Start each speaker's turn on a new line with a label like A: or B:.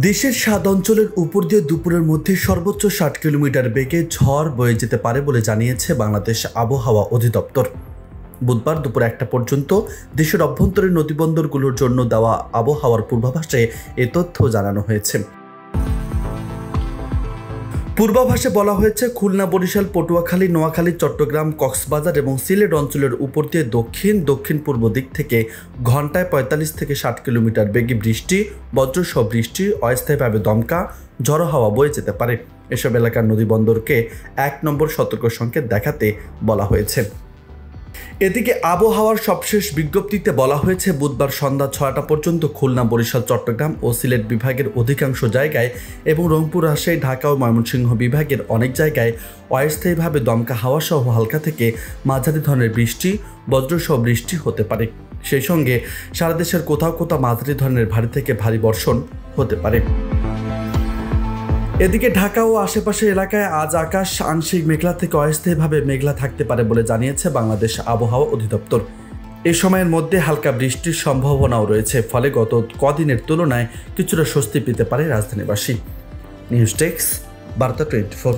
A: দেশের ৭ অঞ্চলের উপর দিয়ে দুপুরের মধ্যে সর্বোচ্চ ৬০ কিলোমিটার বেগে ঝড় বয়ে যেতে পারে বলে জানিয়েছে বাংলাদেশ আবহাওয়া অধিদপ্তর। বুধবার দুপুর ১টা পর্যন্ত দেশের অভ্যন্তরীণ নদীবন্দরগুলোর জন্য দেওয়া আবহাওয়ার পূর্বাভাসে এ তথ্য জানানো হয়েছে। পূর্বাভাসে বলা হয়েছে, খুলনা, বরিশাল, পটুয়াখালী, নোয়াখালী, চট্টগ্রাম, কক্সবাজার এবং সিলেট অঞ্চলের উপর দিয়ে দক্ষিণ পূর্ব দিক থেকে ঘন্টায় ৪৫ থেকে ৬০ কিলোমিটার বেগে বৃষ্টি, বজ্রসহ বৃষ্টি, অস্থায়ীভাবে দমকা ঝড়ো হাওয়া বয়ে যেতে পারে। এসব এলাকার নদীবন্দরকে ১ নম্বর সতর্ক সংকেত দেখাতে বলা হয়েছে। এদিকে আবহাওয়ার সবশেষ বিজ্ঞপ্তিতে বলা হয়েছে, বুধবার সন্ধ্যা ৬টা পর্যন্ত খুলনা, বরিশাল, চট্টগ্রাম ও সিলেট বিভাগের অধিকাংশ জায়গায় এবং রংপুর, রাজশাহী, ঢাকা ও ময়মনসিংহ বিভাগের অনেক জায়গায় অস্থায়ীভাবে দমকা হাওয়া সহ হালকা থেকে মাঝারি ধরনের বৃষ্টি, বজ্রসহ বৃষ্টি হতে পারে। সেই সঙ্গে সারা দেশের কোথাও কোথাও মাঝারি ধরনের ভারী থেকে ভারী বর্ষণ হতে পারে। এদিকে ঢাকা ও আশেপাশের এলাকায় আজ আকাশ আংশিক মেঘলা থেকে অস্থায়ীভাবে মেঘলা থাকতে পারে বলে জানিয়েছে বাংলাদেশ আবহাওয়া অধিদপ্তর। এ সময়ের মধ্যে হালকা বৃষ্টির সম্ভাবনাও রয়েছে, ফলে গত কদিনের তুলনায় কিছুটা স্বস্তি পেতে পারে রাজধানীবাসী। নিউজ ডেস্ক, বার্তা 24।